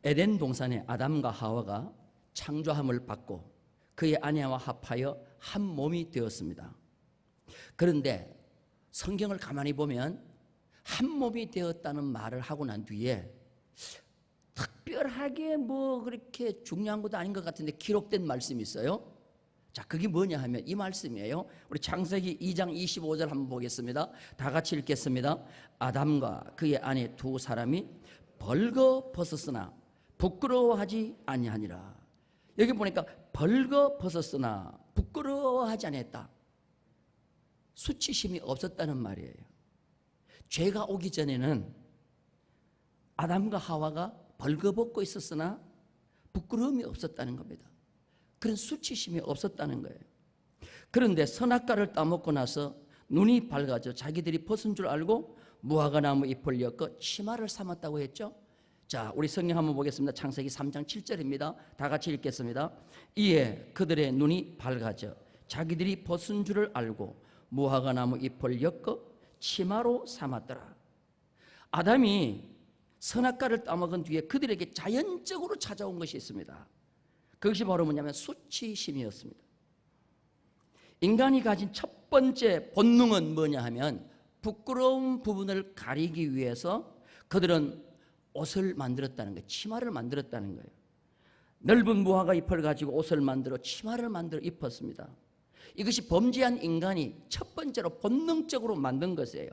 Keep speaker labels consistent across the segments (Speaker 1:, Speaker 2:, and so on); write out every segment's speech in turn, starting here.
Speaker 1: 에덴 동산에 아담과 하와가 창조함을 받고 그의 아내와 합하여 한 몸이 되었습니다. 그런데 성경을 가만히 보면 한 몸이 되었다는 말을 하고 난 뒤에 특별하게 뭐 그렇게 중요한 것도 아닌 것 같은데 기록된 말씀이 있어요. 자, 그게 뭐냐 하면 이 말씀이에요. 우리 창세기 2장 25절 한번 보겠습니다. 다 같이 읽겠습니다. 아담과 그의 아내 두 사람이 벌거벗었으나 부끄러워하지 아니하니라. 여기 보니까 벌거벗었으나 부끄러워하지 아니했다. 수치심이 없었다는 말이에요. 죄가 오기 전에는 아담과 하와가 벌거벗고 있었으나 부끄러움이 없었다는 겁니다. 그런 수치심이 없었다는 거예요. 그런데 선악과를 따먹고 나서 눈이 밝아져 자기들이 벗은 줄 알고 무화과 나무 잎을 엮어 치마를 삼았다고 했죠. 자, 우리 성경 한번 보겠습니다. 창세기 3장 7절입니다. 다 같이 읽겠습니다. 이에 그들의 눈이 밝아져 자기들이 벗은 줄을 알고 무화과 나무 잎을 엮어 치마로 삼았더라. 아담이 선악과를 따먹은 뒤에 그들에게 자연적으로 찾아온 것이 있습니다. 그것이 바로 뭐냐면 수치심이었습니다. 인간이 가진 첫 번째 본능은 뭐냐 하면 부끄러운 부분을 가리기 위해서 그들은 옷을 만들었다는 거예요. 치마를 만들었다는 거예요. 넓은 무화과 잎을 가지고 옷을 만들어 치마를 만들어 입었습니다. 이것이 범죄한 인간이 첫 번째로 본능적으로 만든 것이에요.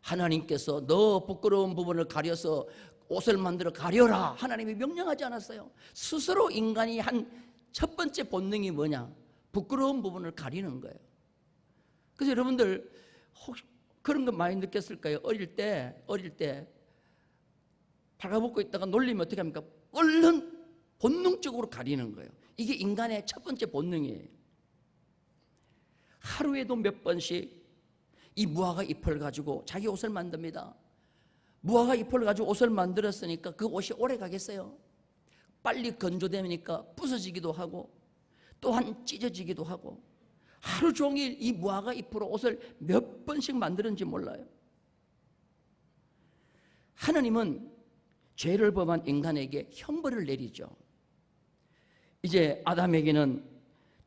Speaker 1: 하나님께서 너 부끄러운 부분을 가려서 옷을 만들어 가려라, 하나님이 명령하지 않았어요. 스스로 인간이 한 첫 번째 본능이 뭐냐? 부끄러운 부분을 가리는 거예요. 그래서 여러분들 혹시 그런 거 많이 느꼈을까요? 어릴 때 발가벗고 있다가 놀리면 어떻게 합니까? 얼른 본능적으로 가리는 거예요. 이게 인간의 첫 번째 본능이에요. 하루에도 몇 번씩 이 무화과 잎을 가지고 자기 옷을 만듭니다. 무화과 잎을 가지고 옷을 만들었으니까 그 옷이 오래 가겠어요? 빨리 건조되니까 부서지기도 하고 또한 찢어지기도 하고 하루 종일 이 무화과 잎으로 옷을 몇 번씩 만드는지 몰라요. 하나님은 죄를 범한 인간에게 형벌을 내리죠. 이제 아담에게는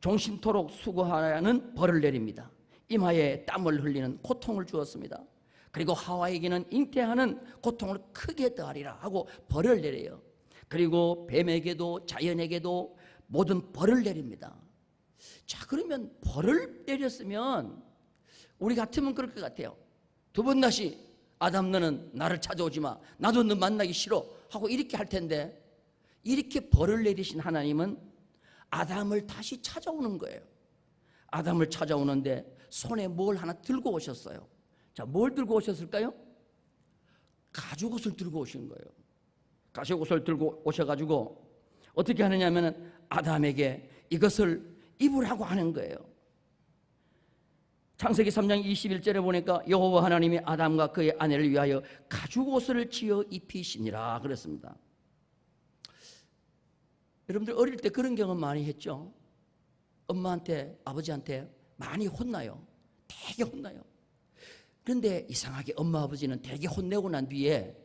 Speaker 1: 종신토록 수고하라는 벌을 내립니다. 이마에 땀을 흘리는 고통을 주었습니다. 그리고 하와에게는 잉태하는 고통을 크게 더하리라 하고 벌을 내려요. 그리고 뱀에게도 자연에게도 모든 벌을 내립니다. 자, 그러면 벌을 내렸으면 우리 같으면 그럴 것 같아요. 두 번 다시 아담 너는 나를 찾아오지 마, 나도 너 만나기 싫어 하고 이렇게 할 텐데, 이렇게 벌을 내리신 하나님은 아담을 다시 찾아오는 거예요. 아담을 찾아오는데 손에 뭘 하나 들고 오셨어요. 자, 뭘 들고 오셨을까요? 가죽옷을 들고 오신 거예요. 가죽옷을 들고 오셔가지고 어떻게 하느냐면 아담에게 이것을 입으라고 하는 거예요. 창세기 3장 21절에 보니까 여호와 하나님이 아담과 그의 아내를 위하여 가죽옷을 지어 입히시니라 그랬습니다. 여러분들 어릴 때 그런 경험 많이 했죠? 엄마한테 아버지한테 많이 혼나요. 되게 혼나요. 그런데 이상하게 엄마 아버지는 되게 혼내고 난 뒤에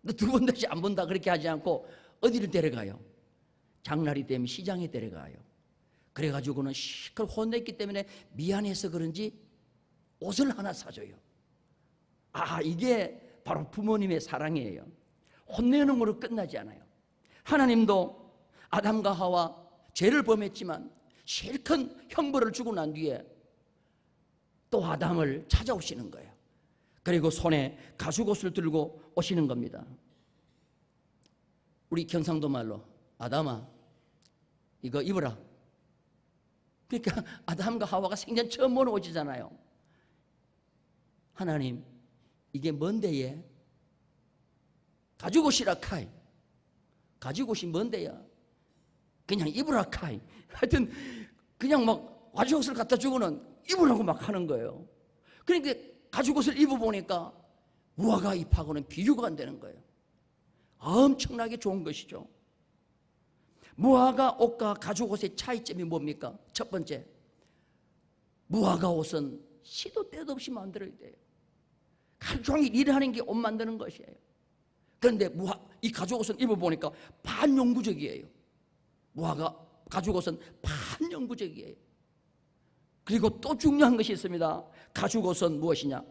Speaker 1: 너 두 번 다시 안 본다 그렇게 하지 않고 어디를 데려가요? 장날이 되면 시장에 데려가요. 그래가지고는 시끌 혼냈기 때문에 미안해서 그런지 옷을 하나 사줘요. 아, 이게 바로 부모님의 사랑이에요. 혼내는 거로 끝나지 않아요. 하나님도 아담과 하와 죄를 범했지만 실컷 형벌을 주고 난 뒤에 또 아담을 찾아오시는 거예요. 그리고 손에 가죽옷을 들고 오시는 겁니다. 우리 경상도 말로 아담아 이거 입어라. 그러니까 아담과 하와가 생전 처음 보는 옷이잖아요. 하나님 이게 뭔데예? 가죽옷이라 카이. 가죽옷이 뭔데야? 그냥 입으라 카이. 하여튼 그냥 막 가죽옷을 갖다 주고는 입으라고 막 하는 거예요. 그러니까 가죽옷을 입어보니까 무화과 잎하고는 비교가 안 되는 거예요. 엄청나게 좋은 것이죠. 무화과 옷과 가죽옷의 차이점이 뭡니까? 첫 번째, 무화과 옷은 시도 때도 없이 만들어야 돼요. 하루 종일 일하는 게 옷 만드는 것이에요. 그런데 이 가죽옷은 입어보니까 반영구적이에요. 무화과 가죽옷은 반영구적이에요. 그리고 또 중요한 것이 있습니다. 가죽옷은 무엇이냐?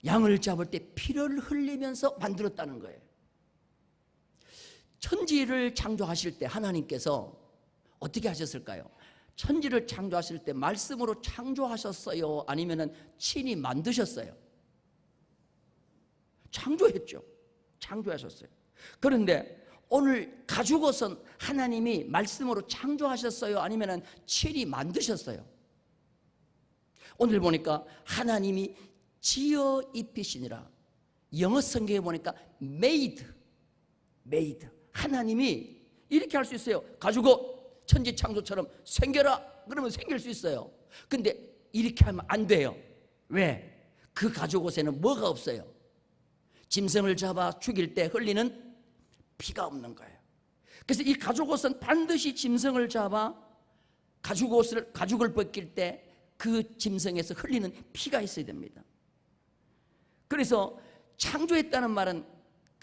Speaker 1: 양을 잡을 때 피를 흘리면서 만들었다는 거예요. 천지를 창조하실 때 하나님께서 어떻게 하셨을까요? 천지를 창조하실 때 말씀으로 창조하셨어요? 아니면 친히 만드셨어요? 창조했죠. 창조하셨어요. 그런데 오늘 가죽옷은 하나님이 말씀으로 창조하셨어요? 아니면 친히 만드셨어요? 오늘 보니까 하나님이 지어 입히시니라. 영어 성경에 보니까 made. 하나님이 이렇게 할 수 있어요. 가죽옷 천지 창조처럼 생겨라 그러면 생길 수 있어요. 근데 이렇게 하면 안 돼요. 왜? 그 가죽옷에는 뭐가 없어요? 짐승을 잡아 죽일 때 흘리는 피가 없는 거예요. 그래서 이 가죽옷은 반드시 짐승을 잡아 가죽을 벗길 때 그 짐승에서 흘리는 피가 있어야 됩니다. 그래서 창조했다는 말은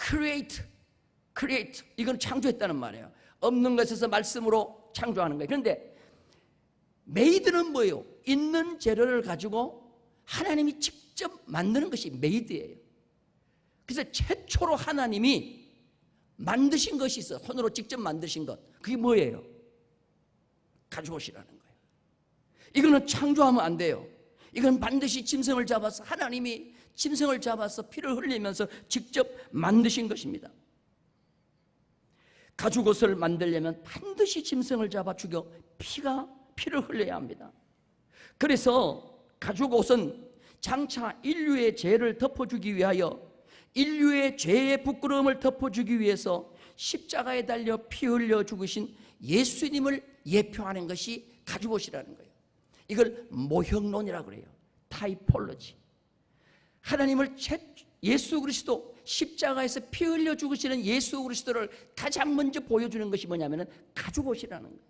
Speaker 1: create 이건 창조했다는 말이에요. 없는 것에서 말씀으로 창조하는 거예요. 그런데 made는 뭐예요? 있는 재료를 가지고 하나님이 직접 만드는 것이 made예요. 그래서 최초로 하나님이 만드신 것이 있어요. 손으로 직접 만드신 것. 그게 뭐예요? 가죽옷이라는 거예요. 이거는 창조하면 안 돼요. 이건 반드시 짐승을 잡아서 하나님이 짐승을 잡아서 피를 흘리면서 직접 만드신 것입니다. 가죽옷을 만들려면 반드시 짐승을 잡아 죽여 피를 흘려야 합니다. 그래서 가죽옷은 장차 인류의 죄를 덮어주기 위하여 인류의 죄의 부끄러움을 덮어주기 위해서 십자가에 달려 피 흘려 죽으신 예수님을 예표하는 것이 가죽옷이라는 거예요. 이걸 모형론이라고 그래요. 타이폴로지. 하나님을 예수 그리스도 십자가에서 피 흘려 죽으시는 예수 그리스도를 가장 먼저 보여주는 것이 뭐냐면 가죽옷이라는 거예요.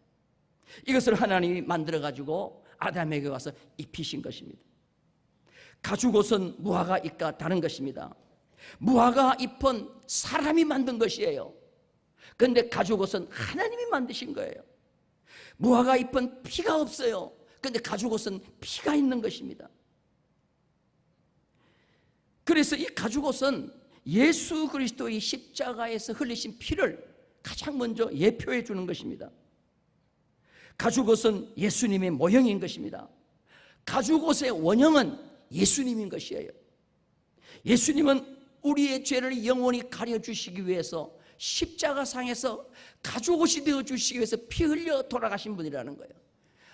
Speaker 1: 이것을 하나님이 만들어가지고 아담에게 와서 입히신 것입니다. 가죽옷은 무화과 잎과 다른 것입니다. 무화과 잎은 사람이 만든 것이에요. 그런데 가죽옷은 하나님이 만드신 거예요. 무화과 잎은 피가 없어요. 그런데 가죽옷은 피가 있는 것입니다. 그래서 이 가죽옷은 예수 그리스도의 십자가에서 흘리신 피를 가장 먼저 예표해 주는 것입니다. 가죽옷은 예수님의 모형인 것입니다. 가죽옷의 원형은 예수님인 것이에요. 예수님은 우리의 죄를 영원히 가려주시기 위해서 십자가상에서 가죽옷이 되어주시기 위해서 피 흘려 돌아가신 분이라는 거예요.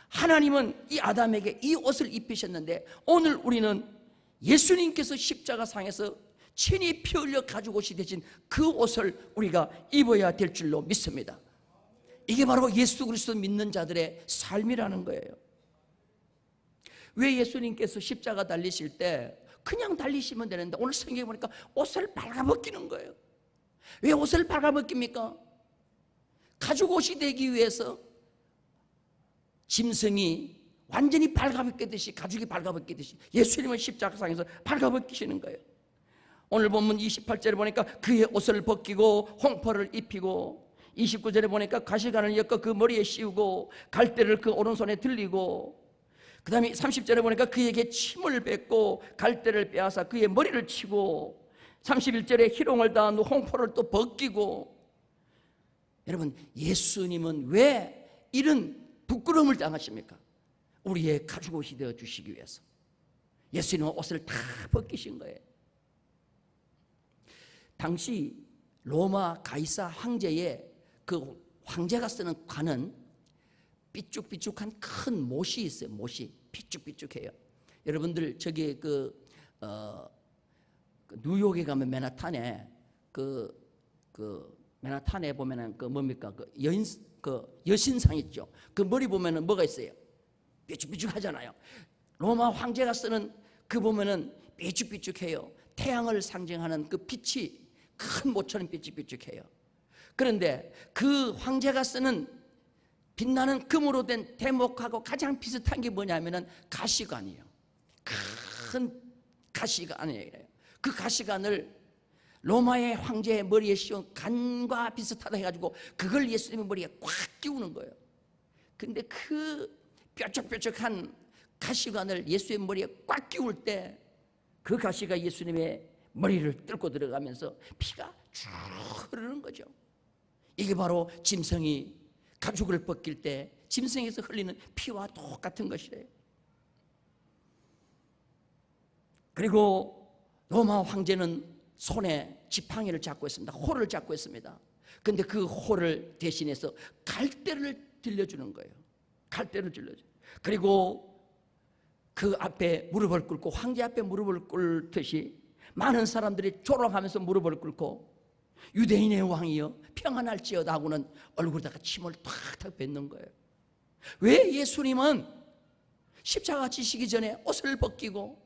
Speaker 1: 하나님은 이 아담에게 이 옷을 입히셨는데 오늘 우리는 예수님께서 십자가상에서 친히 피 흘려 가죽옷이 되신 그 옷을 우리가 입어야 될 줄로 믿습니다. 이게 바로 예수 그리스도 믿는 자들의 삶이라는 거예요. 왜 예수님께서 십자가 달리실 때 그냥 달리시면 되는데 오늘 성경에 보니까 옷을 발가벗기는 거예요. 왜 옷을 발가벗깁니까? 가죽옷이 되기 위해서 짐승이 완전히 발가벗기듯이 가죽이 발가벗기듯이 예수님은 십자가상에서 발가벗기시는 거예요. 오늘 본문 28절에 보니까 그의 옷을 벗기고 홍포를 입히고 29절에 보니까 가시관을 엮어 그 머리에 씌우고 갈대를 그 오른손에 들리고 그 다음에 30절에 보니까 그에게 침을 뱉고 갈대를 빼앗아 그의 머리를 치고 31절에 희롱을 당한 후 홍포를 또 벗기고 여러분 예수님은 왜 이런 부끄러움을 당하십니까? 우리의 가죽옷이 되어 주시기 위해서 예수님은 옷을 다 벗기신 거예요. 당시 로마 가이사 황제의 그 황제가 쓰는 관은 삐쭉삐쭉한 큰 못이 있어요. 못이 삐쭉삐쭉해요. 여러분들 저기 뉴욕에 가면 맨하탄에 맨하탄에 보면은 뭡니까 여신상 있죠. 그 머리 보면은 뭐가 있어요? 삐쭉삐쭉하잖아요. 로마 황제가 쓰는 그 보면은 삐쭉삐쭉해요. 태양을 상징하는 그 빛이 큰 못처럼 삐쭉삐쭉해요. 그런데 그 황제가 쓰는 빛나는 금으로 된 대목하고 가장 비슷한 게 뭐냐면은 가시관이에요. 큰 가시관이에요. 그 가시관을 로마의 황제의 머리에 씌운 간과 비슷하다 해가지고 그걸 예수님의 머리에 꽉 끼우는 거예요. 근데 그 뾰족뾰족한 가시관을 예수의 머리에 꽉 끼울 때 그 가시가 예수님의 머리를 뚫고 들어가면서 피가 쭉 흐르는 거죠. 이게 바로 짐승이 가죽을 벗길 때 짐승에서 흘리는 피와 똑같은 것이래요. 그리고 로마 황제는 손에 지팡이를 잡고 있습니다. 호를 잡고 있습니다. 근데 그 호를 대신해서 갈대를 들려주는 거예요. 갈대를 들려줘요. 그리고 그 앞에 무릎을 꿇고, 황제 앞에 무릎을 꿇듯이 많은 사람들이 조롱하면서 무릎을 꿇고 유대인의 왕이여 평안할지어다 하고는 얼굴에다가 침을 탁탁 뱉는 거예요. 왜 예수님은 십자가 지시기 전에 옷을 벗기고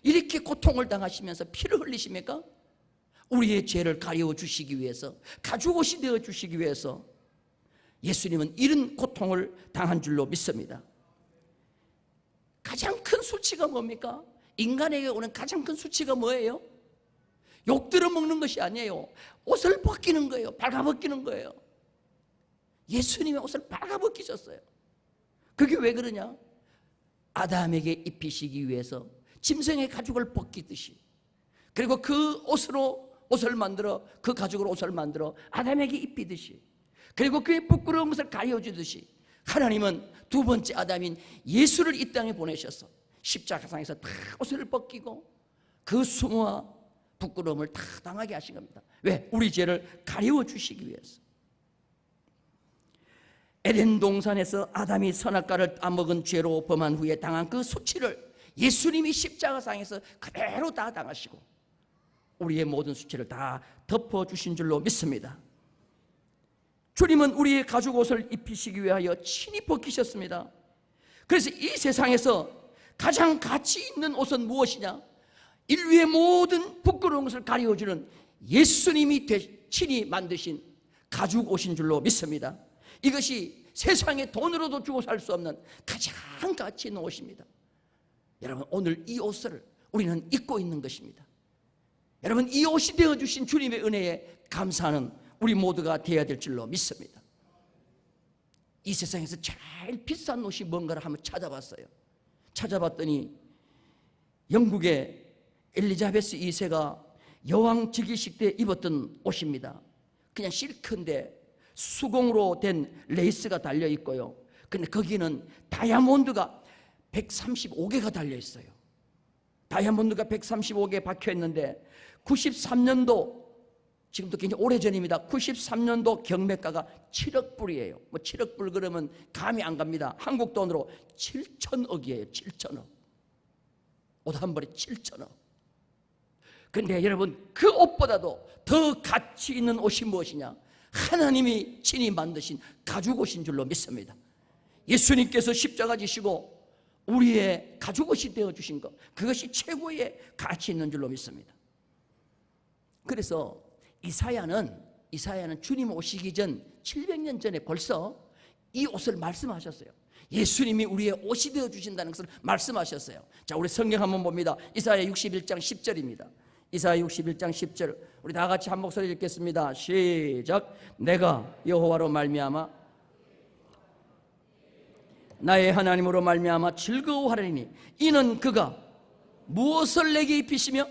Speaker 1: 이렇게 고통을 당하시면서 피를 흘리십니까? 우리의 죄를 가리워 주시기 위해서, 가죽옷이 되어 주시기 위해서 예수님은 이런 고통을 당한 줄로 믿습니다. 가장 큰 수치가 뭡니까? 인간에게 오는 가장 큰 수치가 뭐예요? 욕 들어먹는 것이 아니에요. 옷을 벗기는 거예요. 발가벗기는 거예요. 예수님의 옷을 발가벗기셨어요. 그게 왜 그러냐? 아담에게 입히시기 위해서 짐승의 가죽을 벗기듯이, 그리고 그 옷으로 옷을 만들어, 그 가죽으로 옷을 만들어 아담에게 입히듯이, 그리고 그의 부끄러운 것을 가려주듯이 하나님은 두 번째 아담인 예수를 이 땅에 보내셔서 십자가상에서 다 옷을 벗기고 그 수모와 부끄러움을 다 당하게 하신 겁니다. 왜? 우리 죄를 가리워 주시기 위해서. 에덴 동산에서 아담이 선악과를 따먹은 죄로 범한 후에 당한 그 수치를 예수님이 십자가상에서 그대로 다 당하시고 우리의 모든 수치를 다 덮어주신 줄로 믿습니다. 주님은 우리의 가죽옷을 입히시기 위하여 친히 벗기셨습니다. 그래서 이 세상에서 가장 가치 있는 옷은 무엇이냐? 인류의 모든 부끄러운 것을 가려주는 예수님이 친히 만드신 가죽옷인 줄로 믿습니다. 이것이 세상의 돈으로도 주고 살 수 없는 가장 가치 있는 옷입니다. 여러분, 오늘 이 옷을 우리는 입고 있는 것입니다. 여러분, 이 옷이 되어주신 주님의 은혜에 감사하는 우리 모두가 되어야 될 줄로 믿습니다. 이 세상에서 제일 비싼 옷이 뭔가를 한번 찾아봤어요. 찾아봤더니 영국의 엘리자베스 2세가 여왕 즉위식 때 입었던 옷입니다. 그냥 실크인데 수공으로 된 레이스가 달려 있고요. 근데 거기는 다이아몬드가 135개가 달려 있어요. 다이아몬드가 135개 박혀 있는데 93년도, 지금도 굉장히 오래전입니다. 93년도 경매가가 7억 불이에요. 뭐 7억 불 그러면 감이 안 갑니다. 한국 돈으로 7천억이에요. 7천억. 옷 한 벌에 7천억. 그런데 여러분, 그 옷보다도 더 가치 있는 옷이 무엇이냐? 하나님이 친히 만드신 가죽옷인 줄로 믿습니다. 예수님께서 십자가 지시고 우리의 가죽옷이 되어주신 것, 그것이 최고의 가치 있는 줄로 믿습니다. 그래서 이사야는 주님 오시기 전 700년 전에 벌써 이 옷을 말씀하셨어요. 예수님이 우리의 옷이 되어주신다는 것을 말씀하셨어요. 자, 우리 성경 한번 봅니다. 이사야 61장 10절입니다. 이사야 61장 10절, 우리 다 같이 한 목소리 읽겠습니다. 시작. 내가 여호와로 말미암아 나의 하나님으로 말미암아 즐거워하리니 이는 그가 무엇을 내게 입히시며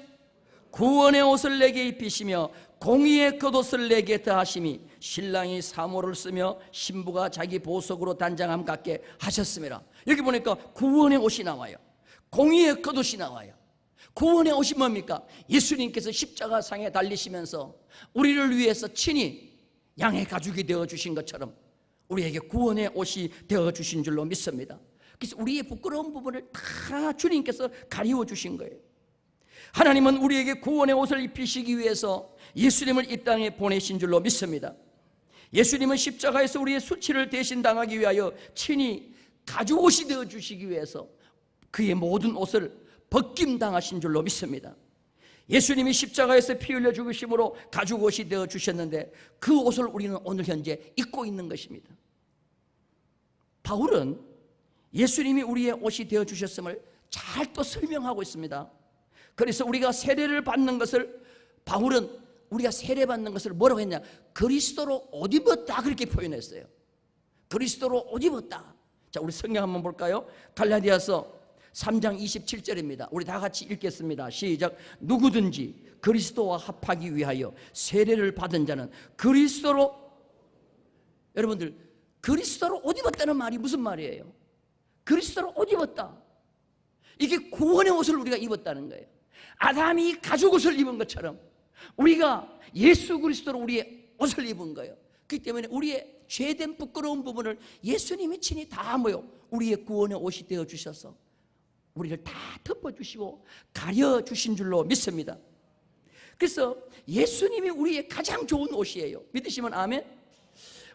Speaker 1: 구원의 옷을 내게 입히시며 공의의 겉옷을 내게 더하심이 신랑이 사모를 쓰며 신부가 자기 보석으로 단장함 같게 하셨음이라. 여기 보니까 구원의 옷이 나와요. 공의의 겉옷이 나와요. 구원의 옷이 뭡니까? 예수님께서 십자가상에 달리시면서 우리를 위해서 친히 양의 가죽이 되어주신 것처럼 우리에게 구원의 옷이 되어주신 줄로 믿습니다. 그래서 우리의 부끄러운 부분을 다 주님께서 가리워주신 거예요. 하나님은 우리에게 구원의 옷을 입히시기 위해서 예수님을 이 땅에 보내신 줄로 믿습니다. 예수님은 십자가에서 우리의 수치를 대신 당하기 위하여 친히 가죽옷이 되어주시기 위해서 그의 모든 옷을 벗김당하신 줄로 믿습니다. 예수님이 십자가에서 피 흘려 죽으심으로 가죽옷이 되어주셨는데 그 옷을 우리는 오늘 현재 입고 있는 것입니다. 바울은 예수님이 우리의 옷이 되어주셨음을 잘 또 설명하고 있습니다. 그래서 우리가 세례를 받는 것을 바울은 우리가 세례받는 것을 뭐라고 했냐? 그리스도로 옷 입었다, 그렇게 표현했어요. 그리스도로 옷 입었다. 자, 우리 성경 한번 볼까요? 갈라디아서 3장 27절입니다. 우리 다 같이 읽겠습니다. 시작. 누구든지 그리스도와 합하기 위하여 세례를 받은 자는 그리스도로, 여러분들 그리스도로 옷 입었다는 말이 무슨 말이에요? 그리스도로 옷 입었다. 이게 구원의 옷을 우리가 입었다는 거예요. 아담이 가죽옷을 입은 것처럼 우리가 예수 그리스도로 우리의 옷을 입은 거예요. 그렇기 때문에 우리의 죄된 부끄러운 부분을 예수님이 친히 다 우리의 구원의 옷이 되어 주셔서 우리를 다 덮어주시고 가려주신 줄로 믿습니다. 그래서 예수님이 우리의 가장 좋은 옷이에요. 믿으시면 아멘.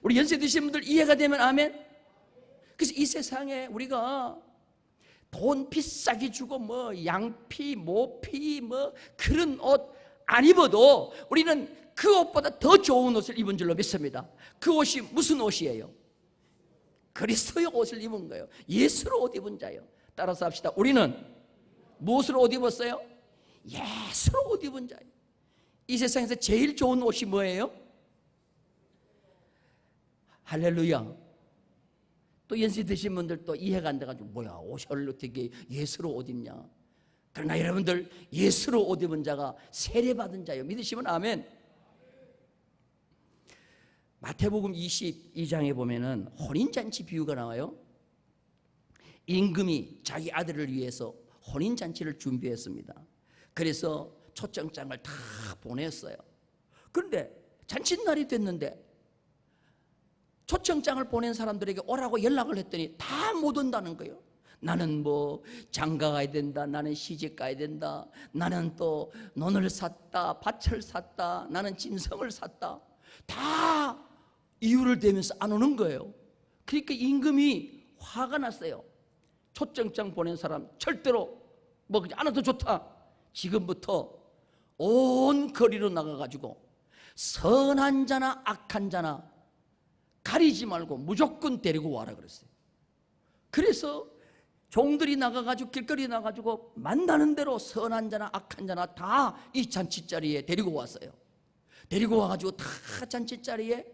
Speaker 1: 우리 연세 드신 분들 이해가 되면 아멘. 그래서 이 세상에 우리가 돈 비싸게 주고 양피 모피 그런 옷 안 입어도 우리는 그 옷보다 더 좋은 옷을 입은 줄로 믿습니다. 그 옷이 무슨 옷이에요? 그리스도의 옷을 입은 거예요. 예수로 옷 입은 자예요. 따라서 합시다. 우리는 무엇으로 옷 입었어요? 예수로 옷 입은 자예요. 이 세상에서 제일 좋은 옷이 뭐예요? 할렐루야. 또 연세 드신 분들 또 이해가 안 돼가지고 뭐야 옷을 어떻게 예수로 옷 입냐. 그러나 여러분들 예수로 옷 입은 자가 세례받은 자예요. 믿으시면 아멘. 마태복음 22장에 보면은 혼인잔치 비유가 나와요. 임금이 자기 아들을 위해서 혼인잔치를 준비했습니다. 그래서 초청장을 다 보냈어요. 그런데 잔칫날이 됐는데 초청장을 보낸 사람들에게 오라고 연락을 했더니 다 못 온다는 거예요. 나는 장가 가야 된다, 나는 시집 가야 된다, 나는 또 논을 샀다, 밭을 샀다, 나는 짐승을 샀다, 다 이유를 대면서 안 오는 거예요. 그러니까 임금이 화가 났어요. 초청장 보낸 사람 절대로 안 와도 좋다. 지금부터 온 거리로 나가가지고 선한 자나 악한 자나 가리지 말고 무조건 데리고 와라 그랬어요. 그래서 종들이 나가가지고 길거리에 나가가지고 만나는 대로 선한 자나 악한 자나 다 이 잔치자리에 데리고 왔어요. 데리고 와가지고 다 잔치자리에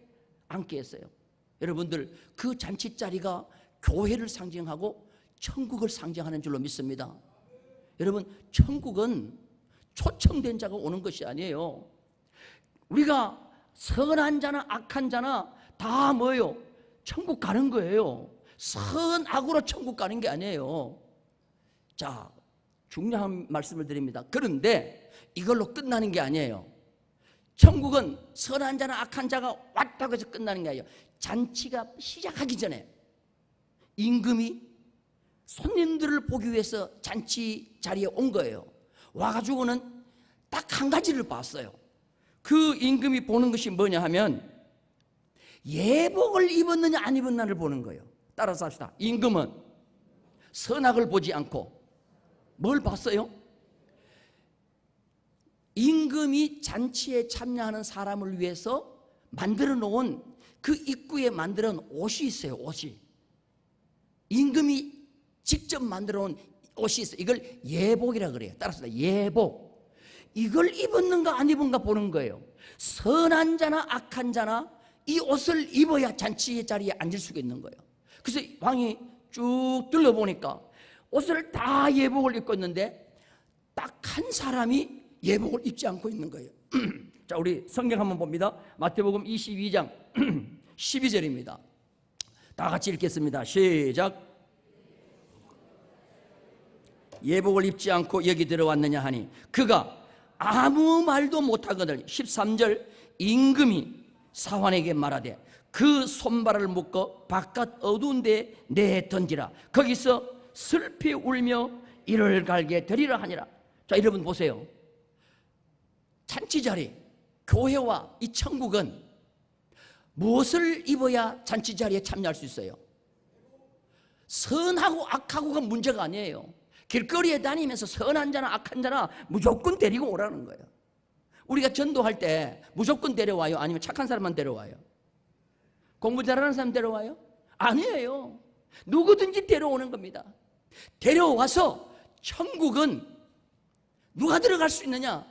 Speaker 1: 앉게 했어요. 여러분들 그 잔치자리가 교회를 상징하고 천국을 상징하는 줄로 믿습니다. 여러분 천국은 초청된 자가 오는 것이 아니에요. 우리가 선한 자나 악한 자나 다 천국 가는 거예요. 선악으로 천국 가는 게 아니에요. 자, 중요한 말씀을 드립니다. 그런데 이걸로 끝나는 게 아니에요. 천국은 선한 자나 악한 자가 왔다고 해서 끝나는 게 아니에요. 잔치가 시작하기 전에 임금이 손님들을 보기 위해서 잔치 자리에 온 거예요. 와가지고는 딱 한 가지를 봤어요. 그 임금이 보는 것이 뭐냐 하면 예복을 입었느냐 안 입었느냐를 보는 거예요. 따라서 합시다. 임금은 선악을 보지 않고 뭘 봤어요? 임금이 잔치에 참여하는 사람을 위해서 만들어 놓은 그 입구에 만들어 놓은 옷이 있어요. 옷이 임금이 직접 만들어 놓은 옷이 있어요. 이걸 예복이라 그래요. 따라서 예복. 이걸 입었는가 안 입은가 보는 거예요. 선한 자나 악한 자나 이 옷을 입어야 잔치의 자리에 앉을 수가 있는 거예요. 그래서 왕이 쭉 둘러보니까 옷을 다 예복을 입고 있는데 딱 한 사람이 예복을 입지 않고 있는 거예요. 자, 우리 성경 한번 봅니다. 마태복음 22장 12절입니다. 다 같이 읽겠습니다. 시작. 예복을 입지 않고 여기 들어왔느냐 하니 그가 아무 말도 못하거늘 13절 임금이 사환에게 말하되 그 손발을 묶어 바깥 어두운 데에 내던지라. 거기서 슬피 울며 이를 갈게 되리라 하니라. 자, 여러분 보세요. 잔치자리, 교회와 이 천국은 무엇을 입어야 잔치자리에 참여할 수 있어요? 선하고 악하고가 문제가 아니에요. 길거리에 다니면서 선한 자나 악한 자나 무조건 데리고 오라는 거예요. 우리가 전도할 때 무조건 데려와요? 아니면 착한 사람만 데려와요? 공부 잘하는 사람 데려와요? 아니에요. 누구든지 데려오는 겁니다. 데려와서 천국은 누가 들어갈 수 있느냐?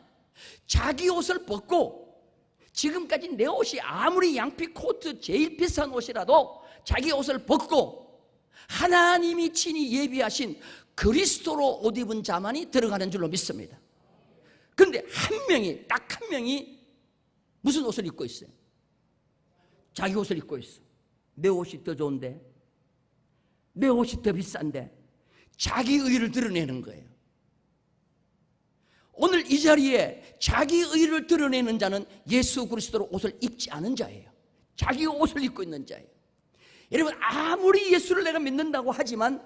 Speaker 1: 자기 옷을 벗고 지금까지 내 옷이 아무리 양피 코트 제일 비싼 옷이라도 자기 옷을 벗고 하나님이 친히 예비하신 그리스도로 옷 입은 자만이 들어가는 줄로 믿습니다. 그런데 한 명이, 딱 한 명이 무슨 옷을 입고 있어요? 자기 옷을 입고 있어. 내 옷이 더 좋은데, 내 옷이 더 비싼데, 자기 의를 드러내는 거예요. 오늘 이 자리에 자기 의를 드러내는 자는 예수 그리스도로 옷을 입지 않은 자예요. 자기 옷을 입고 있는 자예요. 여러분, 아무리 예수를 내가 믿는다고 하지만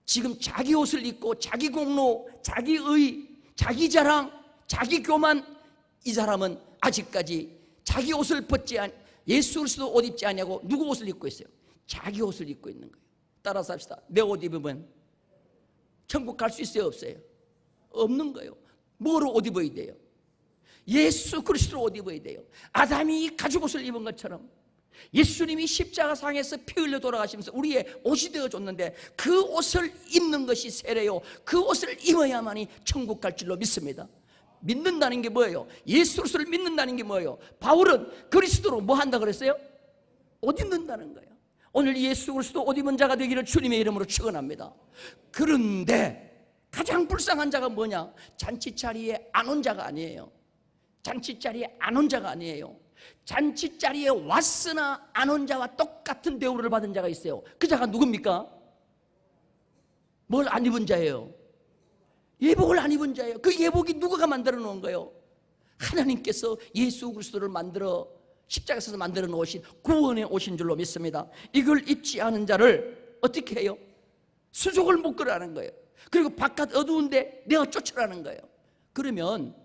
Speaker 1: 지금 자기 옷을 입고 자기 공로, 자기 의, 자기 자랑, 자기 교만, 이 사람은 아직까지 자기 옷을 벗지 않, 예수 그리스도 옷 입지 않냐고 누구 옷을 입고 있어요? 자기 옷을 입고 있는 거예요. 따라서 합시다. 내 옷 입으면 천국 갈 수 있어요, 없어요? 없는 거예요. 뭐로 옷 입어야 돼요? 예수 그리스도로 옷 입어야 돼요. 아담이 가죽옷을 입은 것처럼 예수님이 십자가상에서 피 흘려 돌아가시면서 우리의 옷이 되어줬는데 그 옷을 입는 것이 세례요, 그 옷을 입어야만이 천국 갈 줄로 믿습니다. 믿는다는 게 뭐예요? 예수 그리스도를 믿는다는 게 뭐예요? 바울은 그리스도로 뭐 한다 그랬어요? 옷 입는다는 거예요. 오늘 예수 그리스도 옷 입은 자가 되기를 주님의 이름으로 축원합니다. 그런데 가장 불쌍한 자가 뭐냐? 잔치자리에 안 온 자가 아니에요. 잔치자리에 안 온 자가 아니에요. 잔치자리에 왔으나 안 온 자와 똑같은 대우를 받은 자가 있어요. 그 자가 누굽니까? 뭘 안 입은 자예요? 예복을 안 입은 자예요. 그 예복이 누구가 만들어 놓은 거예요? 하나님께서 예수 그리스도를 만들어 십자가에서 만들어 놓으신 구원의 옷인 줄로 믿습니다. 이걸 입지 않은 자를 어떻게 해요? 수족을 묶으라는 거예요. 그리고 바깥 어두운데 내가 쫓으라는 거예요. 그러면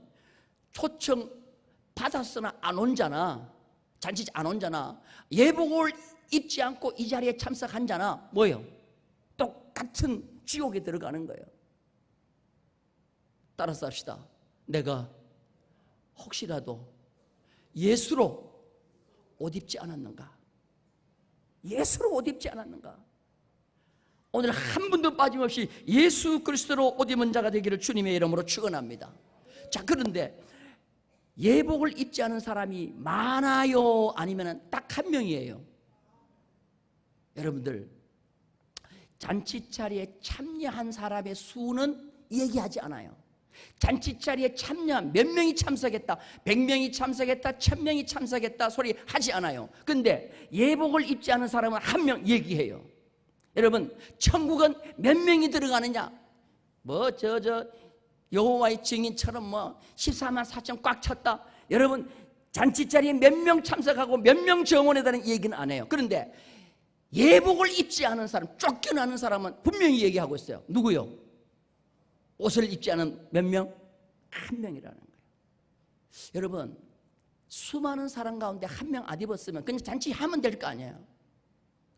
Speaker 1: 초청 받았으나 안 온 자나, 잔치 안 온 자나, 예복을 입지 않고 이 자리에 참석한 자나 뭐예요? 똑같은 지옥에 들어가는 거예요. 따라서 합시다. 내가 혹시라도 예수로 옷 입지 않았는가? 예수로 옷 입지 않았는가? 오늘 한 분도 빠짐없이 예수 그리스도로 옷 입은 자가 되기를 주님의 이름으로 축원합니다. 자, 그런데 예복을 입지 않은 사람이 많아요? 아니면 딱 한 명이에요? 여러분들, 잔치자리에 참여한 사람의 수는 얘기하지 않아요. 잔치자리에 참여한 몇 명이 참석했다, 100명이 참석했다, 1000명이 참석했다 소리 하지 않아요. 근데 예복을 입지 않은 사람은 한 명 얘기해요. 여러분, 천국은 몇 명이 들어가느냐? 여호와의 증인처럼 14만 4천 꽉 찼다. 여러분, 잔치자리에 몇 명 참석하고 몇 명 정원에다는 얘기는 안 해요. 그런데 예복을 입지 않은 사람, 쫓겨나는 사람은 분명히 얘기하고 있어요. 누구요? 옷을 입지 않은 몇 명? 한 명이라는 거예요. 여러분, 수많은 사람 가운데 한 명 안 입었으면 그냥 잔치하면 될 거 아니에요.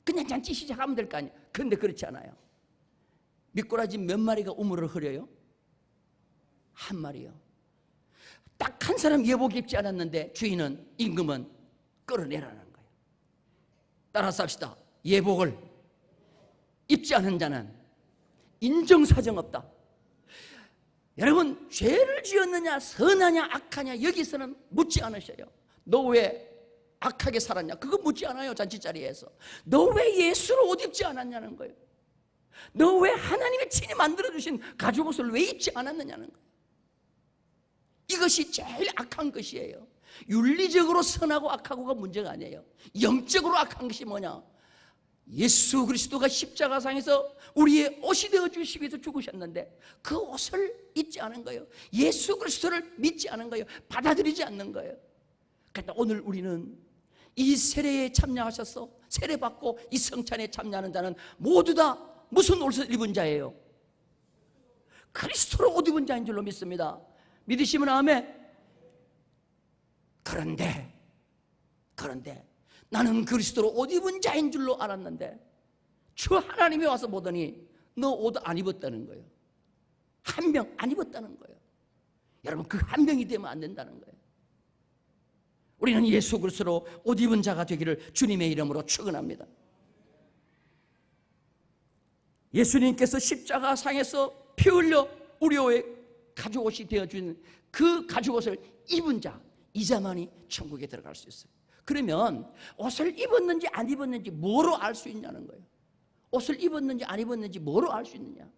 Speaker 1: 그냥 잔치 시작하면 될 거 아니에요. 그런데 그렇지 않아요. 미꾸라지 몇 마리가 우물을 흐려요? 한 마리요. 딱 한 사람 예복 입지 않았는데 주인은, 임금은 끌어내라는 거예요. 따라서 합시다. 예복을 입지 않은 자는 인정사정 없다. 여러분, 죄를 지었느냐 선하냐 악하냐 여기서는 묻지 않으셔요. 너 왜 악하게 살았냐? 그거 묻지 않아요. 잔치자리에서 너 왜 예수로 옷 입지 않았냐는 거예요. 너 왜 하나님이 친히 만들어주신 가죽옷을 왜 입지 않았느냐는 거예요. 이것이 제일 악한 것이에요. 윤리적으로 선하고 악하고가 문제가 아니에요. 영적으로 악한 것이 뭐냐? 예수 그리스도가 십자가상에서 우리의 옷이 되어주시기 위해서 죽으셨는데 그 옷을 입지 않은 거예요. 예수 그리스도를 믿지 않은 거예요. 받아들이지 않는 거예요. 그러니까 오늘 우리는 이 세례에 참여하셔서 세례받고 이 성찬에 참여하는 자는 모두 다 무슨 옷을 입은 자예요? 그리스도로 옷 입은 자인 줄로 믿습니다. 믿으시면 아멘. 그런데 나는 그리스도로 옷 입은 자인 줄로 알았는데 주 하나님이 와서 보더니 너 옷 안 입었다는 거예요. 한 명 안 입었다는 거예요. 여러분, 그 한 명이 되면 안 된다는 거예요. 우리는 예수 그리스도로 옷 입은 자가 되기를 주님의 이름으로 축원합니다. 예수님께서 십자가상에서 피 흘려 우리의 가죽옷이 되어준 그 가죽옷을 입은 자, 이자만이 천국에 들어갈 수 있어요. 그러면 옷을 입었는지 안 입었는지 뭐로 알 수 있냐는 거예요. 옷을 입었는지 안 입었는지 뭐로 알 수 있느냐.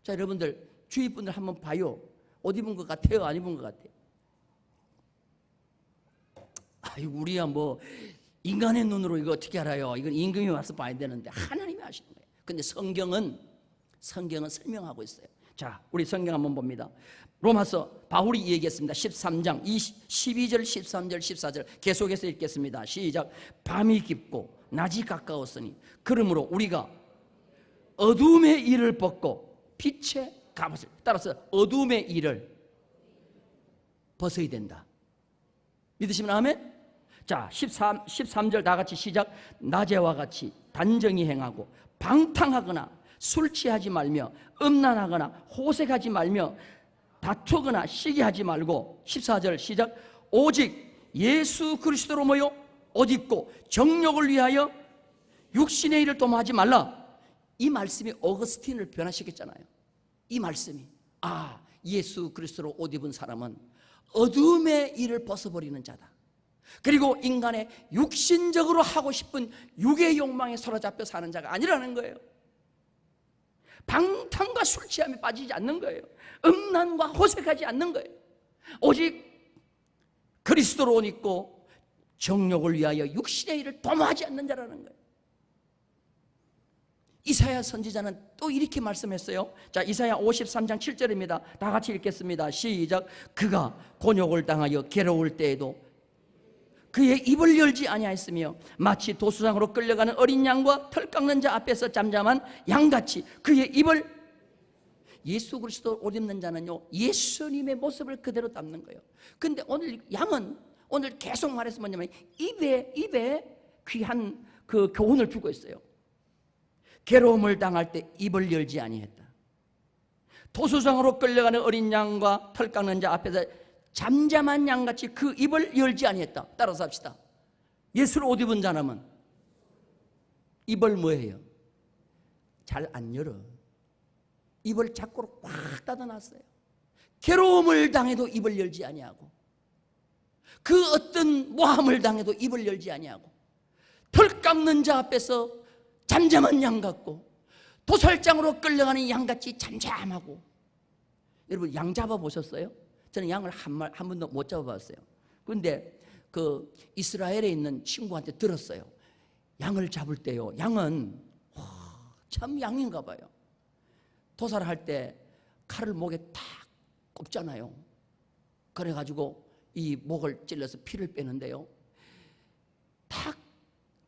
Speaker 1: 자, 여러분들 주위 분들 한번 봐요. 옷 입은 것 같아요, 안 입은 것 같아요? 아이고, 우리야 뭐 인간의 눈으로 이거 어떻게 알아요? 이건 임금이 와서 봐야 되는데 하나님이 아시는 거예요. 근데 성경은 설명하고 있어요. 자, 우리 성경 한번 봅니다. 로마서 바울이 얘기했습니다. 13장 12절 13절 14절 계속해서 읽겠습니다. 시작. 밤이 깊고 낮이 가까웠으니 그러므로 우리가 어둠의 일을 벗고 빛의 갑옷을, 따라서 어둠의 일을 벗어야 된다. 믿으시면 아멘? 자, 13절 다 같이 시작. 낮에와 같이 단정히 행하고 방탕하거나 술 취하지 말며 음란하거나 호색하지 말며 다투거나 시기하지 말고 14절 시작. 오직 예수 그리스도로 모여 옷 입고 정욕을 위하여 육신의 일을 도모하지 말라. 이 말씀이 어거스틴을 변화시켰잖아요. 이 말씀이 예수 그리스도로 옷 입은 사람은 어둠의 일을 벗어버리는 자다. 그리고 인간의 육신적으로 하고 싶은 육의 욕망에 사로잡혀 사는 자가 아니라는 거예요. 방탕과 술 취함에 빠지지 않는 거예요. 음란과 호색하지 않는 거예요. 오직 그리스도로 옷 입고 정욕을 위하여 육신의 일을 도모하지 않는 자라는 거예요. 이사야 선지자는 또 이렇게 말씀했어요. 자, 이사야 53장 7절입니다. 다 같이 읽겠습니다. 시작. 그가 곤욕을 당하여 괴로울 때에도 그의 입을 열지 아니하였으며 마치 도수장으로 끌려가는 어린 양과 털 깎는 자 앞에서 잠잠한 양같이 그의 입을, 예수 그리스도 옷 입는 자는요 예수님의 모습을 그대로 담는 거예요. 근데 오늘 양은 오늘 계속 말해서 뭐냐면 입에 귀한 그 교훈을 주고 있어요. 괴로움을 당할 때 입을 열지 아니했다. 도수장으로 끌려가는 어린 양과 털 깎는 자 앞에서 잠잠한 양같이 그 입을 열지 아니했다. 따라서 합시다. 예수를 옷 입은 자라면 입을 뭐해요? 잘 안 열어. 입을 자꾸로 꽉 닫아놨어요. 괴로움을 당해도 입을 열지 아니하고, 그 어떤 모함을 당해도 입을 열지 아니하고, 털 깎는 자 앞에서 잠잠한 양 같고 도살장으로 끌려가는 양같이 잠잠하고. 여러분 양 잡아보셨어요? 저는 양을 한 번도 못 잡아봤어요. 그런데 그 이스라엘에 있는 친구한테 들었어요. 양을 잡을 때요, 양은 참 양인가 봐요. 도살할 때 칼을 목에 탁 꼽잖아요. 그래가지고 이 목을 찔러서 피를 빼는데요, 탁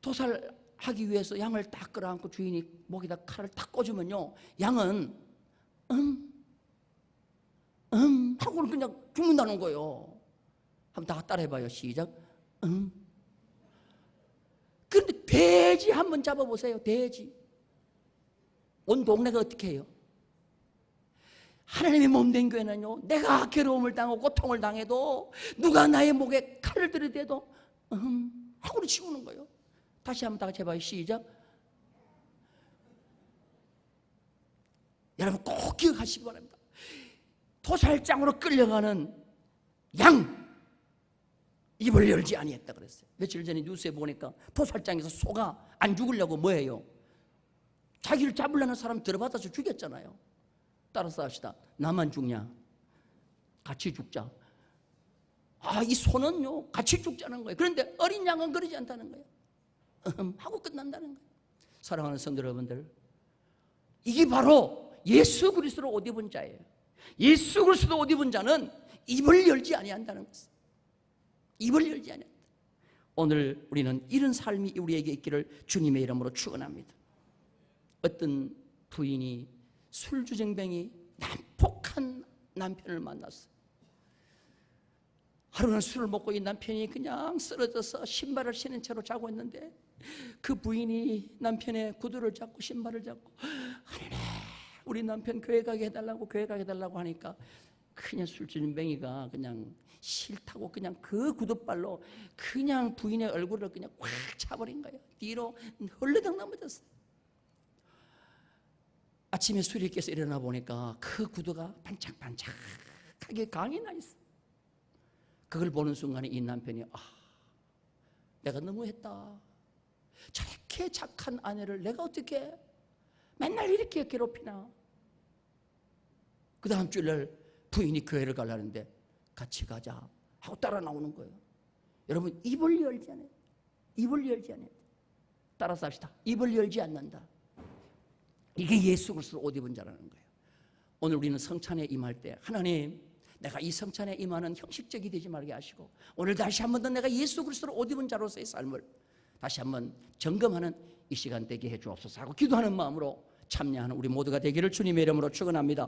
Speaker 1: 도살하기 위해서 양을 딱 끌어안고 주인이 목에다 칼을 탁 꽂으면요, 양은 하고는 그냥 죽는다는 거예요. 한번 다 따라해봐요. 시작. 그런데 돼지 한번 잡아보세요. 돼지. 온 동네가 어떻게 해요? 하나님의 몸된 교회는요, 내가 괴로움을 당하고 고통을 당해도 누가 나의 목에 칼을 들이대도 하고는 치우는 거예요. 다시 한번 다 같이 해봐요. 시작. 여러분 꼭 기억하시기 바랍니다. 도살장으로 끌려가는 양 입을 열지 아니했다 그랬어요. 며칠 전에 뉴스에 보니까 도살장에서 소가 안 죽으려고 뭐해요? 자기를 잡으려는 사람 들어받아서 죽였잖아요. 따라서 합시다. 나만 죽냐? 같이 죽자. 이 소는요 같이 죽자는 거예요. 그런데 어린 양은 그러지 않다는 거예요. 하고 끝난다는 거예요. 사랑하는 성도 여러분들, 이게 바로 예수 그리스도로 옷 입은 자예요. 예수 그리스도 옷 입은 자는 입을 열지 아니한다는 것입니다. 입을 열지 아니한다. 오늘 우리는 이런 삶이 우리에게 있기를 주님의 이름으로 축원합니다. 어떤 부인이 술주정뱅이 난폭한 남편을 만났어요. 하루는 술을 먹고 이 남편이 그냥 쓰러져서 신발을 신은 채로 자고 있는데 그 부인이 남편의 구두를 잡고 신발을 잡고, 하나님 우리 남편 교회 가게 해달라고 하니까 그냥 술주정뱅이가 그냥 싫다고 그냥 그 구두발로 그냥 부인의 얼굴을 그냥 꽉 차버린 거예요. 뒤로 헐레덩 넘어졌어요. 아침에 술이 깨서 일어나 보니까 그 구두가 반짝반짝하게 강이 나 있어. 그걸 보는 순간에 이 남편이 내가 너무했다. 저렇게 착한 아내를 내가 어떻게 맨날 이렇게 괴롭히나. 그 다음 주일날 부인이 교회를 가려는데 같이 가자 하고 따라 나오는 거예요. 여러분, 입을 열지 않아요. 입을 열지 않아요. 따라서 합시다. 입을 열지 않는다. 이게 예수 그리스도 옷 입은 자라는 거예요. 오늘 우리는 성찬에 임할 때 하나님, 내가 이 성찬에 임하는 형식적이 되지 말게 하시고 오늘 다시 한 번 더 내가 예수 그리스도로 옷 입은 자로서의 삶을 다시 한번 점검하는 이 시간 되게 해 주옵소서 하고 기도하는 마음으로 참여하는 우리 모두가 되기를 주님의 이름으로 축원합니다.